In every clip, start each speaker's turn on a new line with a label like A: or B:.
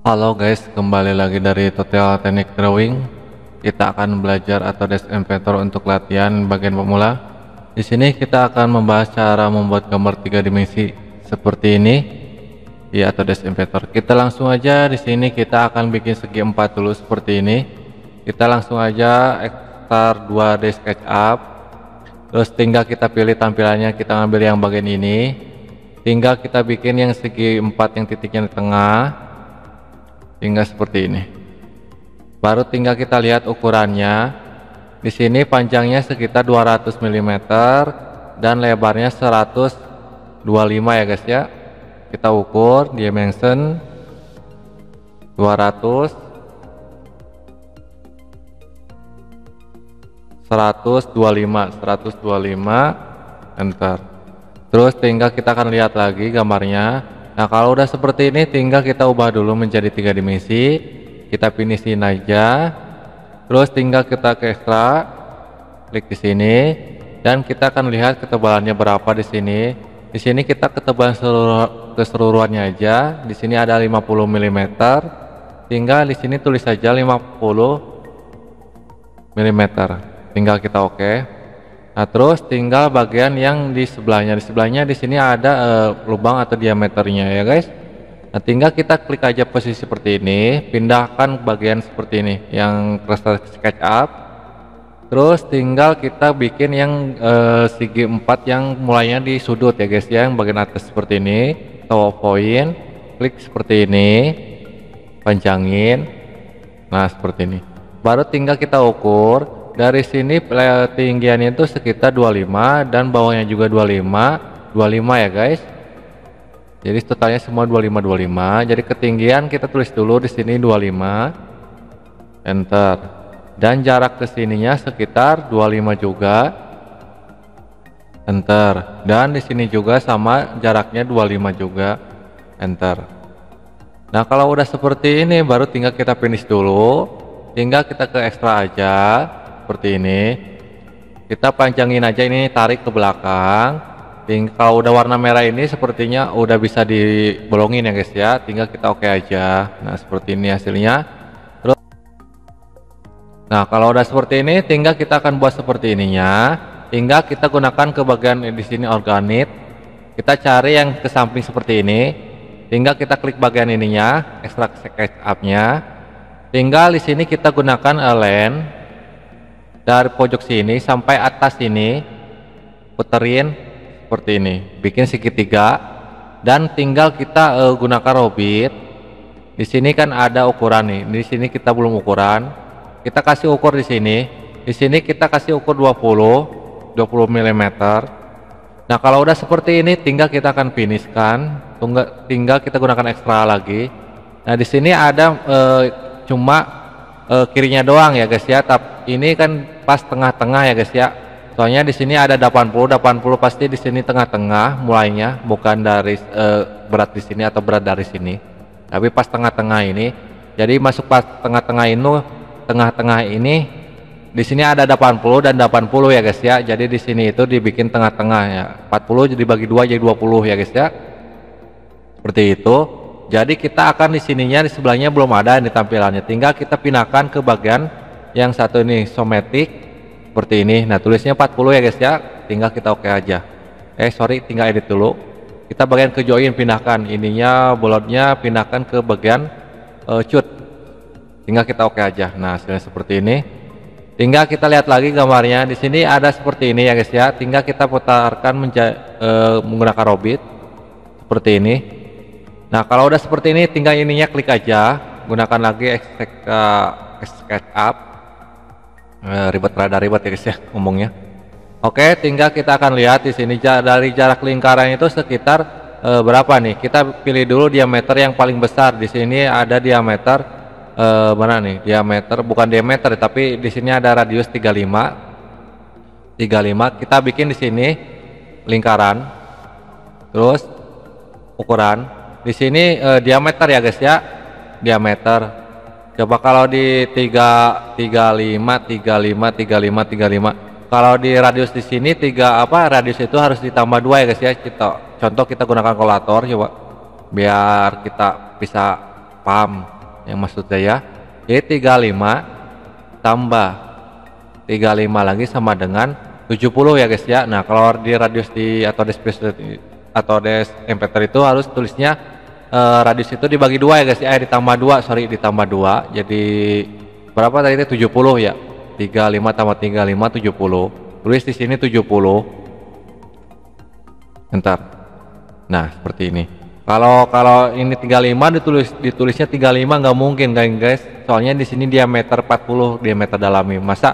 A: Halo guys, kembali lagi dari tutorial teknik drawing. Kita akan belajar Autodesk Inventor untuk latihan bagian pemula. Di sini kita akan membahas cara membuat gambar 3 dimensi seperti ini di Autodesk Inventor. Kita langsung aja di sini kita akan bikin segi 4 dulu seperti ini. Kita langsung aja Extrude 2D SketchUp. Terus tinggal kita pilih tampilannya, kita ambil yang bagian ini. Tinggal kita bikin yang segi 4 yang titiknya di tengah. Tinggal seperti ini. Baru tinggal kita lihat ukurannya. Di sini panjangnya sekitar 200 mm dan lebarnya 125 ya guys ya. Kita ukur dimension 200 125 enter. Terus tinggal kita akan lihat lagi gambarnya. Nah, kalau udah seperti ini tinggal kita ubah dulu menjadi 3 dimensi. Kita finishin aja. Terus tinggal kita ke extra, klik di sini dan kita akan lihat ketebalannya berapa di sini. Di sini kita ketebalan keseluruhannya aja. Di sini ada 50 mm. Tinggal di sini tulis saja 50 mm. Tinggal kita oke. Nah, terus tinggal bagian yang di sebelahnya. Di sebelahnya di sini ada lubang atau diameternya ya guys. Nah, tinggal kita klik aja posisi seperti ini, pindahkan bagian seperti ini yang cluster SketchUp. Terus tinggal kita bikin yang segi 4 yang mulainya di sudut ya guys ya, yang bagian atas seperti ini, atau point. Klik seperti ini, panjangin. Nah, seperti ini. Baru tinggal kita ukur. Dari sini tinggiannya itu sekitar 25 dan bawahnya juga 25 ya guys. Jadi totalnya semua 25. Jadi ketinggian kita tulis dulu di sini 25. Enter. Dan jarak ke sininya sekitar 25 juga. Enter. Dan di sini juga sama jaraknya 25 juga. Enter. Nah, kalau udah seperti ini baru tinggal kita finish dulu. Tinggal kita ke extra aja. Seperti ini kita panjangin aja, ini tarik ke belakang. Kalau udah warna merah ini sepertinya udah bisa dibolongin ya guys ya, tinggal kita oke aja. Nah, seperti ini hasilnya. Terus nah, kalau udah seperti ini tinggal kita akan buat seperti ininya. Tinggal kita gunakan ke bagian di sini organik, kita cari yang ke samping seperti ini. Tinggal kita klik bagian ininya, ekstrak SketchUp-nya. Tinggal di sini kita gunakan align dari pojok sini sampai atas ini, puterin seperti ini, bikin segitiga dan tinggal kita gunakan robit. Di sini kan ada ukuran nih, di sini kita belum ukuran, kita kasih ukur di sini. Di sini kita kasih ukur 20 mm. Nah, kalau udah seperti ini tinggal kita akan finishkan, tinggal kita gunakan ekstra lagi. Nah, di sini ada cuma kirinya doang ya guys ya, tapi ini kan pas tengah-tengah ya guys ya. Soalnya di sini ada 80 pasti di sini tengah-tengah mulainya, bukan dari berat di sini atau berat dari sini. Tapi pas tengah-tengah ini. Jadi masuk pas tengah-tengah ini di sini ada 80 dan 80 ya guys ya. Jadi di sini itu dibikin tengah-tengah ya. 40 jadi bagi 2 jadi 20 ya guys ya. Seperti itu. Jadi kita akan di sininya, di sebelahnya belum ada di tampilannya. Tinggal kita pindahkan ke bagian yang satu ini, somatic seperti ini. Nah, tulisnya 40 ya guys ya. Tinggal kita oke aja. Tinggal edit dulu. Kita bagian ke join, pindahkan ininya, bolotnya pindahkan ke bagian cut. Tinggal kita oke aja. Nah, hasilnya seperti ini. Tinggal kita lihat lagi gambarnya. Di sini ada seperti ini ya guys ya. Tinggal kita putarkan menggunakan robit seperti ini. Nah, kalau udah seperti ini tinggal ininya klik aja, gunakan lagi SketchUp. Ribet ya guys ya ngomongnya. Oke, tinggal kita akan lihat di sini dari jarak lingkaran itu sekitar berapa nih. Kita pilih dulu diameter yang paling besar. Di sini ada diameter mana nih? Diameter bukan diameter tapi di sini ada radius 35. Kita bikin di sini lingkaran. Terus ukuran di sini diameter ya guys ya, diameter. Coba kalau di 35. Kalau di radius di sini radius itu harus ditambah 2 ya guys ya. Contoh kita gunakan kalkulator coba biar kita bisa paham. yang maksud saya. Jadi 35 tambah 35 lagi sama dengan 70 ya guys ya. Nah kalau di radius di atau des meter itu harus tulisnya radius itu dibagi 2 ya guys ya, ditambah 2, sorry ditambah 2. Jadi berapa tadi itu 70 ya. 35 tambah 35 70. Tulis di sini 70. Bentar. Nah, seperti ini. Kalau ini 35 ditulisnya 35 nggak mungkin kan guys. Soalnya di sini diameter 40, diameter dalamnya. Masa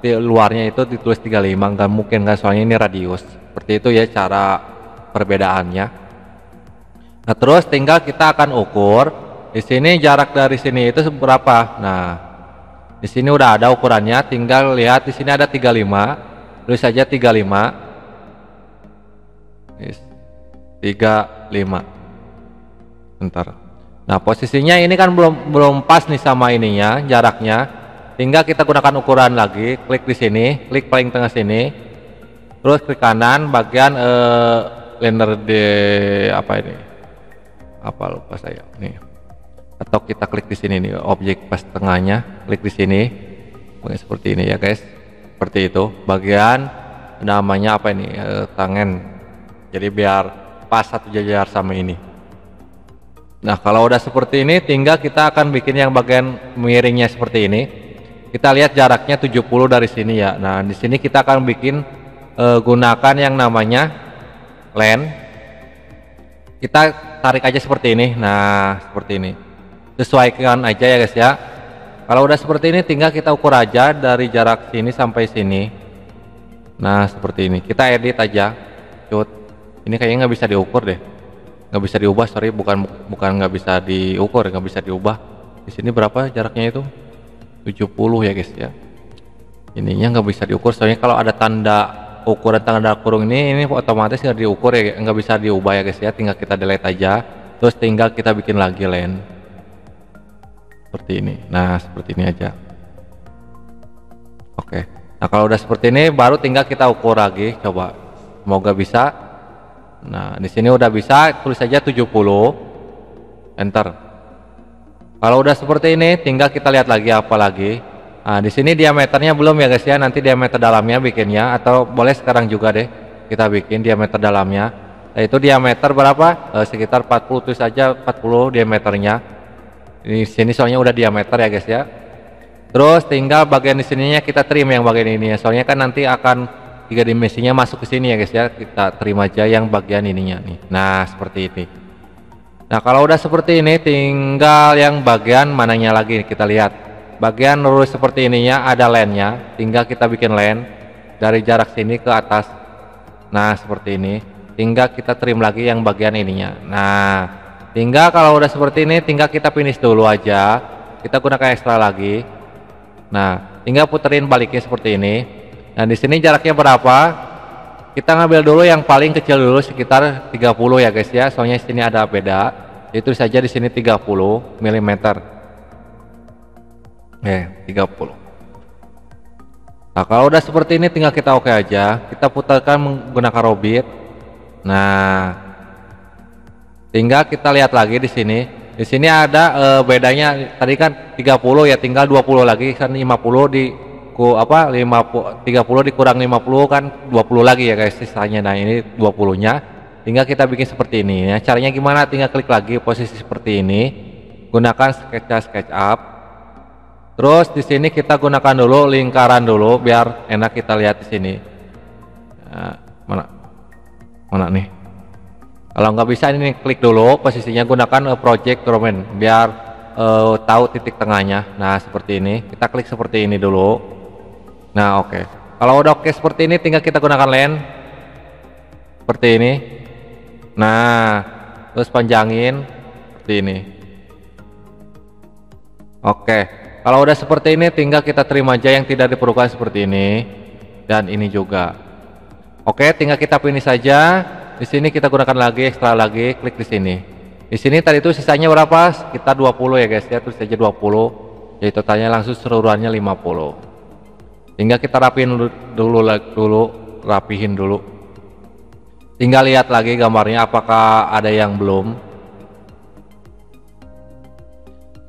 A: di luarnya itu ditulis 35 nggak mungkin kan, soalnya ini radius. Seperti itu ya cara perbedaannya. Nah, terus tinggal kita akan ukur di sini jarak dari sini itu berapa. Nah, di sini udah ada ukurannya, tinggal lihat di sini ada 35. Tulis saja 35. 35. Bentar. Nah, posisinya ini kan belum pas nih sama ininya, jaraknya. Tinggal kita gunakan ukuran lagi, klik di sini, klik paling tengah sini. Terus klik kanan bagian lender de apa ini? Apa lupa saya. Nih. Atau kita klik di sini nih, objek pas tengahnya, klik di sini. Seperti ini ya, guys. Seperti itu. Bagian namanya apa ini? Tangan. Jadi biar pas satu jajar sama ini. Nah, kalau udah seperti ini tinggal kita akan bikin yang bagian miringnya seperti ini. Kita lihat jaraknya 70 dari sini ya. Nah, di sini kita akan bikin gunakan yang namanya len. Kita tarik aja seperti ini. Nah, seperti ini. Sesuaikan aja ya guys ya. Kalau udah seperti ini tinggal kita ukur aja dari jarak sini sampai sini. Nah, seperti ini. Kita edit aja. Cut. Ini kayaknya nggak bisa diukur deh. Nggak bisa diubah, sorry, bukan nggak bisa diukur, nggak bisa diubah. Di sini berapa jaraknya itu? 70 ya guys ya. Ininya nggak bisa diukur, soalnya kalau ada tanda ukuran tanda kurung ini otomatis nggak diukur ya, nggak bisa diubah ya guys ya. Tinggal kita delete aja, terus tinggal kita bikin lagi len seperti ini. Nah, seperti ini aja. Oke. Nah, kalau udah seperti ini baru tinggal kita ukur lagi, coba. Semoga bisa. Nah, di sini udah bisa, tulis saja 70, enter. Kalau udah seperti ini, tinggal kita lihat lagi apa lagi. Nah, di sini diameternya belum ya guys ya, nanti diameter dalamnya bikinnya, atau boleh sekarang juga deh kita bikin diameter dalamnya. Nah, itu diameter berapa? Sekitar 40, tulis saja 40 diameternya. Di sini soalnya udah diameter ya guys ya. Terus tinggal bagian di sininya kita trim yang bagian ini ya, soalnya kan nanti akan 3 dimensinya masuk ke sini ya guys ya. Kita terima aja yang bagian ininya nih. Nah, seperti ini. Nah, kalau udah seperti ini tinggal yang bagian mananya lagi kita lihat. Bagian lurus seperti ininya ada lennya, tinggal kita bikin len dari jarak sini ke atas. Nah, seperti ini. Tinggal kita trim lagi yang bagian ininya. Nah, tinggal kalau udah seperti ini tinggal kita finish dulu aja. Kita gunakan ekstra lagi. Nah, tinggal puterin baliknya seperti ini. Nah, di sini jaraknya berapa? Kita ngambil dulu yang paling kecil dulu sekitar 30 ya guys ya. Soalnya di sini ada beda. Itu saja di sini 30 mm. 30. Nah, kalau udah seperti ini tinggal kita oke aja. Kita putarkan menggunakan robit. Nah, tinggal kita lihat lagi di sini. Di sini ada bedanya. Tadi kan 30 ya, tinggal 20 lagi kan 50 di 30 dikurang 50 kan 20 lagi ya guys sisanya. Nah, ini 20-nya tinggal kita bikin seperti ini ya. Caranya gimana? Tinggal klik lagi posisi seperti ini, gunakan SketchUp. Terus di sini kita gunakan dulu lingkaran dulu biar enak kita lihat di sini. Nah, mana nih? Kalau nggak bisa ini klik dulu posisinya, gunakan project domain biar tahu titik tengahnya. Nah, seperti ini. Kita klik seperti ini dulu. Nah, oke. Kalau udah oke seperti ini tinggal kita gunakan len seperti ini. Nah, terus panjangin seperti ini. Oke. Kalau udah seperti ini tinggal kita terima aja yang tidak diperlukan seperti ini dan ini juga. Oke, tinggal kita finish saja. Di sini kita gunakan lagi ekstra lagi, klik di sini. Di sini tadi itu sisanya berapa? Sekitar 20 ya guys ya, tulis saja 20. Jadi totalnya langsung seluruhannya 50. Tinggal kita rapihin rapihin dulu. Tinggal lihat lagi gambarnya apakah ada yang belum.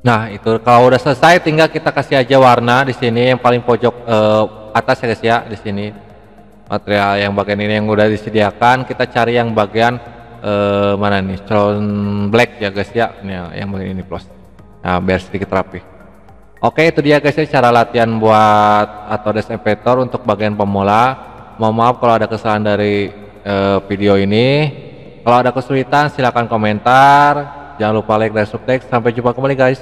A: Nah, itu kalau udah selesai tinggal kita kasih aja warna di sini yang paling pojok atas ya guys ya, di sini. Material yang bagian ini yang udah disediakan, kita cari yang bagian mana nih? Crown black ya guys ya. Nih, yang bagian ini plus. Nah, biar sedikit rapi. Oke, itu dia guys ya cara latihan buat Autodesk Inventor untuk bagian pemula. Mohon maaf kalau ada kesalahan dari video ini. Kalau ada kesulitan silahkan komentar. Jangan lupa like dan subscribe. Sampai jumpa kembali guys.